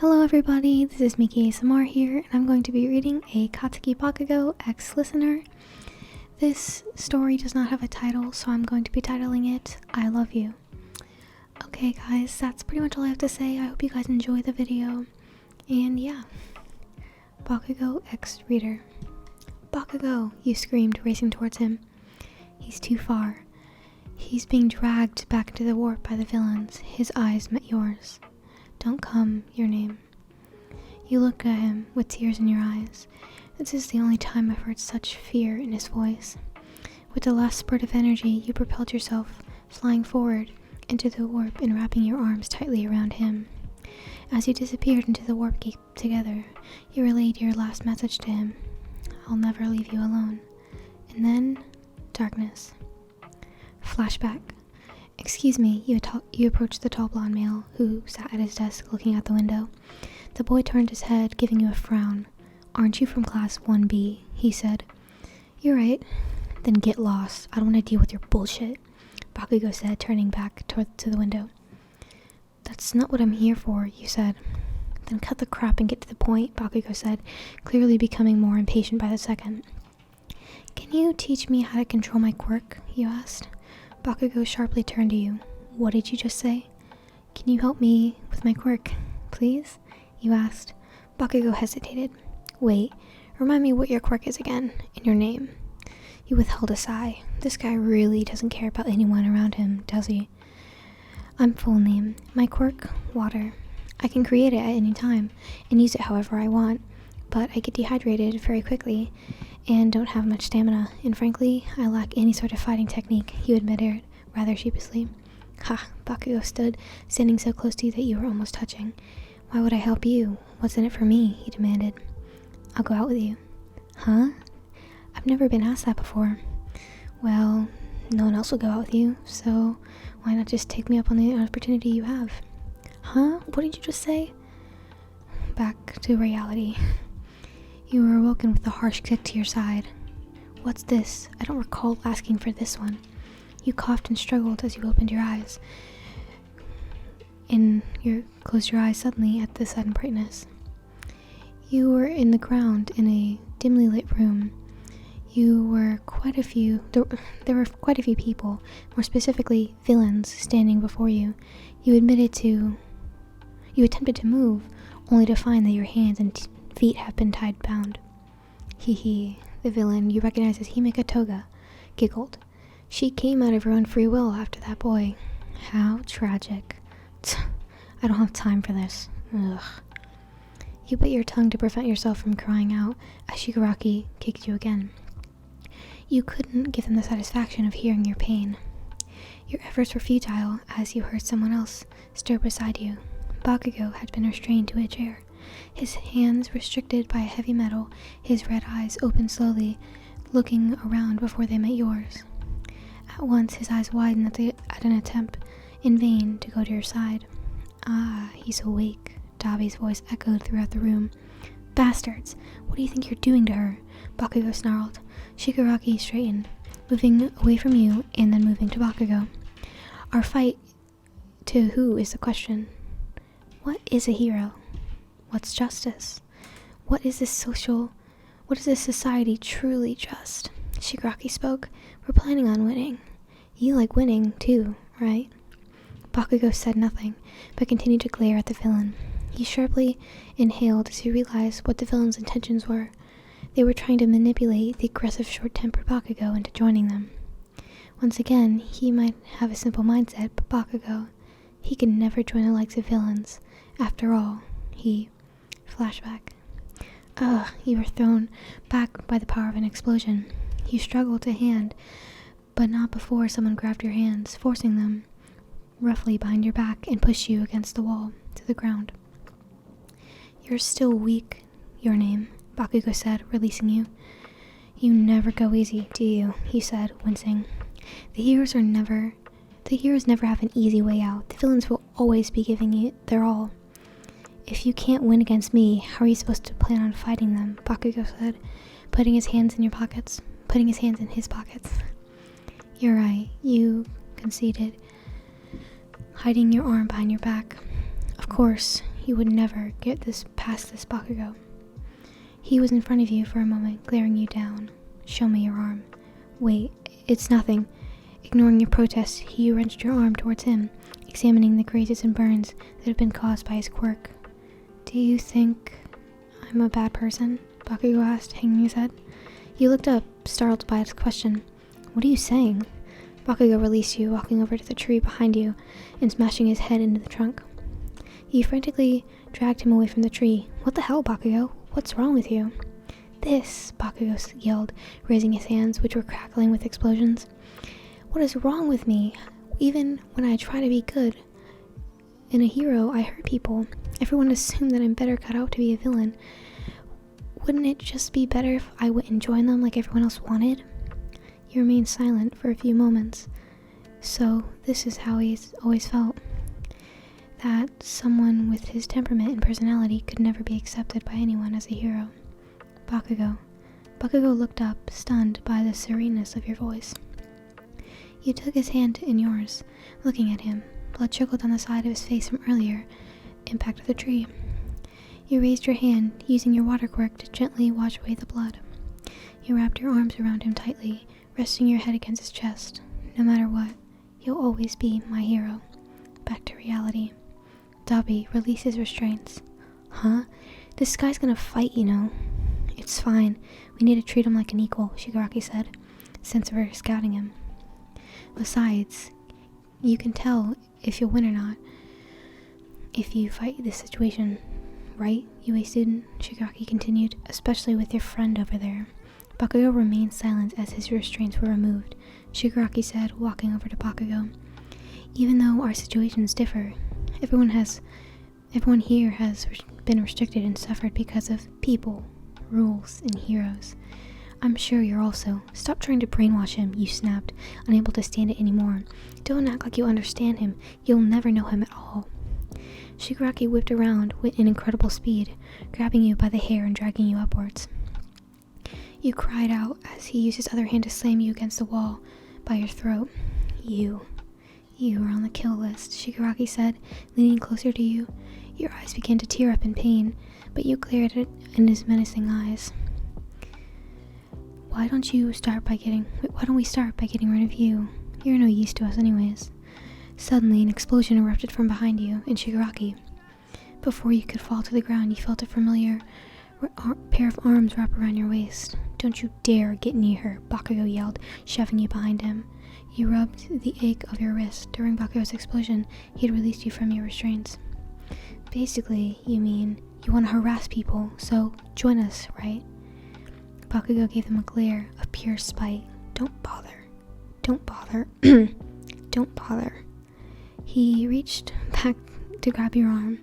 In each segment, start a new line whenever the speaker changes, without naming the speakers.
Hello everybody, this is Miki ASMR here, and I'm going to be reading a Katsuki Bakugo X-Listener. This story does not have a title, so I'm going to be titling it, I Love You. Okay guys, that's pretty much all I have to say. I hope you guys enjoy the video. And yeah, Bakugo X-Reader. Bakugo, you screamed, racing towards him. He's too far. He's being dragged back into the warp by the villains. His eyes met yours. Don't come, your name. You look at him with tears in your eyes. This is the only time I've heard such fear in his voice. With the last spurt of energy, you propelled yourself, flying forward into the warp and wrapping your arms tightly around him. As you disappeared into the warp gate together, you relayed your last message to him. I'll never leave you alone. And then, darkness. Flashback. Excuse me, you approached the tall blonde male who sat at his desk looking out the window. The boy turned his head, giving you a frown. Aren't you from class 1B? He said. You're right. Then get lost. I don't want to deal with your bullshit, Bakugo said, turning back to the window. That's not what I'm here for, you said. Then cut the crap and get to the point, Bakugo said, clearly becoming more impatient by the second. Can you teach me how to control my quirk? You asked. Bakugo sharply turned to you. What did you just say? Can you help me with my quirk, please? You asked. Bakugo hesitated. Wait, remind me what your quirk is again, and your name. You withheld a sigh. This guy really doesn't care about anyone around him, does he? I'm full name. My quirk, water. I can create it at any time, and use it however I want, but I get dehydrated very quickly, and don't have much stamina, and frankly, I lack any sort of fighting technique, you admitted, rather sheepishly. Ha, Bakugo stood, standing so close to you that you were almost touching. Why would I help you? What's in it for me? He demanded. I'll go out with you. Huh? I've never been asked that before. Well, no one else will go out with you, so why not just take me up on the opportunity you have? Huh? What did you just say? Back to reality. You were awoken with a harsh kick to your side. What's this? I don't recall asking for this one. You coughed and struggled as you opened your eyes. You closed your eyes suddenly at the sudden brightness. You were in the ground in a dimly lit room. There were quite a few people, more specifically villains, standing before you. You attempted to move, only to find that your hands and feet have been tied bound. Hee, the villain you recognize as Himeka Toga giggled. She came out of her own free will after that boy. How tragic. I don't have time for this. Ugh. You bit your tongue to prevent yourself from crying out as Shigaraki kicked you again. You couldn't give them the satisfaction of hearing your pain. Your efforts were futile as you heard someone else stir beside you. Bakugo had been restrained to a chair. His hands restricted by a heavy metal, his red eyes opened slowly, looking around before they met yours. At once, his eyes widened at an attempt, in vain, to go to your side. Ah, he's awake, Dabi's voice echoed throughout the room. Bastards! What do you think you're doing to her? Bakugo snarled. Shigaraki straightened, moving away from you and then moving to Bakugo. Our fight to who is the question. What is a hero? What's justice? What is this society truly just? Shigaraki spoke. We're planning on winning. You like winning, too, right? Bakugo said nothing, but continued to glare at the villain. He sharply inhaled as he realized what the villain's intentions were. They were trying to manipulate the aggressive, short-tempered Bakugo into joining them. Once again, he might have a simple mindset, but Bakugo, he could never join the likes of villains. After all, Flashback. Ugh, you were thrown back by the power of an explosion. You struggled to hand, but not before someone grabbed your hands, forcing them roughly behind your back and pushed you against the wall to the ground. You're still weak, your name, Bakugo said, releasing you. You never go easy, do you? He said, wincing. The heroes never have an easy way out. The villains will always be giving it their all. If you can't win against me, how are you supposed to plan on fighting them? Bakugo said, putting his hands in his pockets. You're right, you conceded, hiding your arm behind your back. Of course, You would never get past this Bakugo. He was in front of you for a moment, glaring you down. Show me your arm. Wait, it's nothing. Ignoring your protest, he wrenched your arm towards him, examining the grazes and burns that had been caused by his quirk. Do you think I'm a bad person? Bakugo asked, hanging his head. You looked up, startled by his question. What are you saying? Bakugo released you, walking over to the tree behind you and smashing his head into the trunk. You frantically dragged him away from the tree. What the hell, Bakugo? What's wrong with you? This, Bakugo yelled, raising his hands, which were crackling with explosions. What is wrong with me? Even when I try to be good and a hero, I hurt people. Everyone assumed that I'm better cut out to be a villain. Wouldn't it just be better if I wouldn't join them like everyone else wanted? You remained silent for a few moments. So, this is how he's always felt. That someone with his temperament and personality could never be accepted by anyone as a hero. Bakugo. Bakugo looked up, stunned by the sereneness of your voice. You took his hand in yours, looking at him. Blood trickled down the side of his face from earlier impact of the tree. You raised your hand, using your water quirk to gently wash away the blood. You wrapped your arms around him tightly, resting your head against his chest. No matter what, you'll always be my hero. Back to reality. Dabi, release his restraints. Huh? This guy's gonna fight, you know. It's fine. We need to treat him like an equal, Shigaraki said, since we're scouting him. Besides, you can tell if you'll win or not if you fight this situation, right, UA student? Shigaraki continued, especially with your friend over there. Bakugo remained silent as his restraints were removed. Shigaraki said, walking over to Bakugo. Even though our situations differ, everyone here has been restricted and suffered because of people, rules, and heroes. I'm sure you're also. Stop trying to brainwash him, you snapped, unable to stand it anymore. Don't act like you understand him. You'll never know him at all. Shigaraki whipped around with an incredible speed, grabbing you by the hair and dragging you upwards. You cried out as he used his other hand to slam you against the wall by your throat. You are on the kill list, Shigaraki said, leaning closer to you. Your eyes began to tear up in pain, but you glared at it in his menacing eyes. Why don't we start by getting rid of you? You're no use to us anyways. Suddenly, an explosion erupted from behind you and Shigaraki. Before you could fall to the ground, you felt a familiar pair of arms wrap around your waist. Don't you dare get near her, Bakugo yelled, shoving you behind him. You rubbed the ache of your wrist. During Bakugo's explosion, he had released you from your restraints. Basically, you mean you want to harass people, so join us, right? Bakugo gave him a glare of pure spite. Don't bother. Don't bother. Don't bother. He reached back to grab your arm.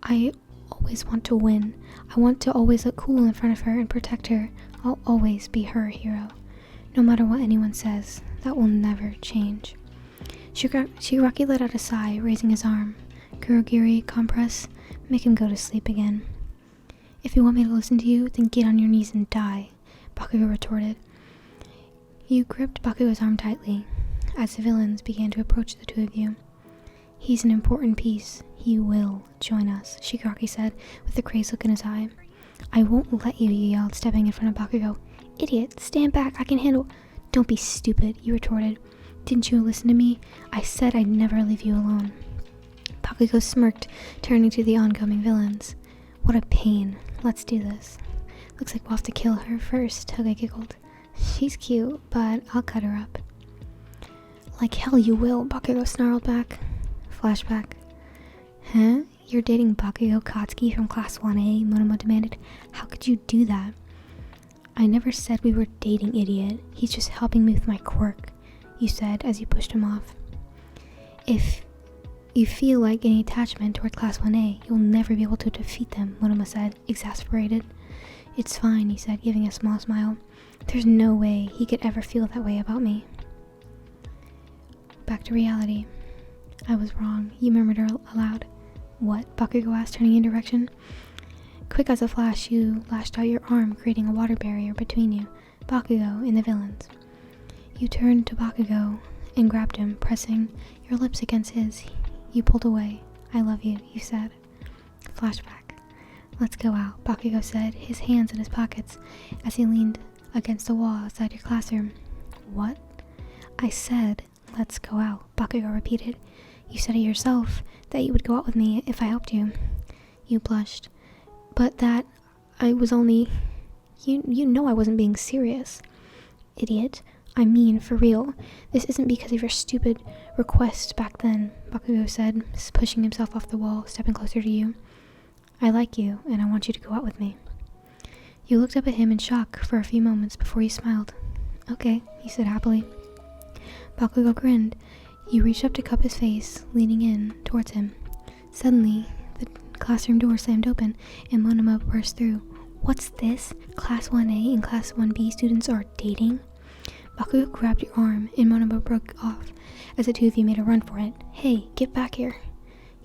I always want to win. I want to always look cool in front of her and protect her. I'll always be her hero. No matter what anyone says, that will never change. Shigaraki let out a sigh, raising his arm. Kurogiri, compress, make him go to sleep again. If you want me to listen to you, then get on your knees and die, Bakugo retorted. You gripped Bakugo's arm tightly as the villains began to approach the two of you. He's an important piece. He will join us, Shigaraki said, with a crazed look in his eye. I won't let you, you yelled, stepping in front of Bakugo. Idiot, stand back, I can handle— Don't be stupid, you retorted. Didn't you listen to me? I said I'd never leave you alone. Bakugo smirked, turning to the oncoming villains. What a pain. Let's do this. Looks like we'll have to kill her first, Toge giggled. She's cute, but I'll cut her up. Like hell you will, Bakugo snarled back. Flashback. Huh? You're dating Bakugo Katsuki from Class 1A, Monomo demanded. How could you do that? I never said we were dating, idiot. He's just helping me with my quirk, you said as you pushed him off. If you feel like any attachment toward Class 1A, you'll never be able to defeat them, Monomo said, exasperated. It's fine, he said, giving a small smile. There's no way he could ever feel that way about me. Back to reality. I was wrong, you murmured aloud. What? Bakugo asked, turning in direction. Quick as a flash, you lashed out your arm, creating a water barrier between you, Bakugo, and the villains. You turned to Bakugo and grabbed him, pressing your lips against his. You pulled away. I love you, you said. Flashback. Let's go out, Bakugo said, his hands in his pockets, as he leaned against the wall outside your classroom. What? I said, let's go out, Bakugo repeated. You said it yourself, that you would go out with me if I helped you. You blushed. But that I was only... You know I wasn't being serious. Idiot. I mean, for real. This isn't because of your stupid request back then, Bakugo said, pushing himself off the wall, stepping closer to you. I like you, and I want you to go out with me. You looked up at him in shock for a few moments before you smiled. Okay, he said happily. Bakugo grinned. You reached up to cup his face, leaning in towards him. Suddenly, the classroom door slammed open, and Monoma burst through. What's this? Class 1A and Class 1B students are dating? Bakugo grabbed your arm, and Monoma broke off as the two of you made a run for it. Hey, get back here.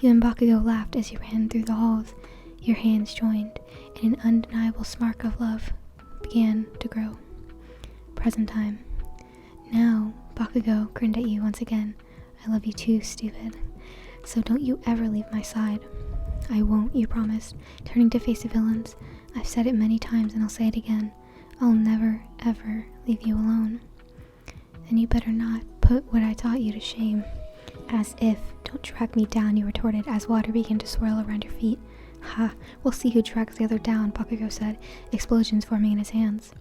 You and Bakugo laughed as you ran through the halls. Your hands joined, and an undeniable spark of love began to grow. Present time. Now, Bakugo grinned at you once again. I love you too, stupid. So don't you ever leave my side. I won't, you promised, turning to face the villains. I've said it many times and I'll say it again. I'll never, ever leave you alone. Then you better not put what I taught you to shame. As if. Don't drag me down, you retorted as water began to swirl around your feet. Ha, we'll see who drags the other down, Bakugo said, explosions forming in his hands.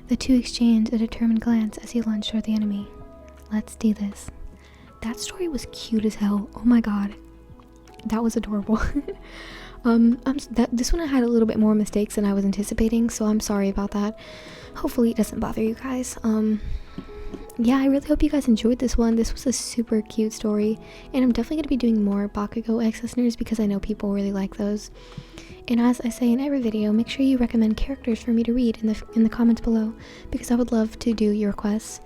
The two exchanged a determined glance as he lunged toward the enemy. Let's do this. That story was cute as hell. Oh my god. That was adorable. This one I had a little bit more mistakes than I was anticipating, so I'm sorry about that. Hopefully it doesn't bother you guys. Yeah, I really hope you guys enjoyed this one. This was a super cute story, and I'm definitely going to be doing more Bakugo X listeners because I know people really like those. And as I say in every video, make sure you recommend characters for me to read in the comments below, because I would love to do your requests.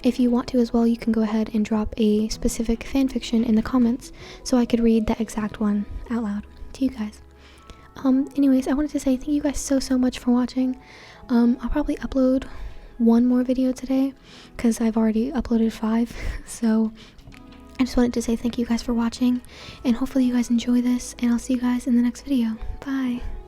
If you want to as well, you can go ahead and drop a specific fanfiction in the comments so I could read that exact one out loud to you guys. Anyways, I wanted to say thank you guys so much for watching. I'll probably upload one more video today because I've already uploaded 5, so I just wanted to say thank you guys for watching, and hopefully you guys enjoy this, and I'll see you guys in the next video. Bye!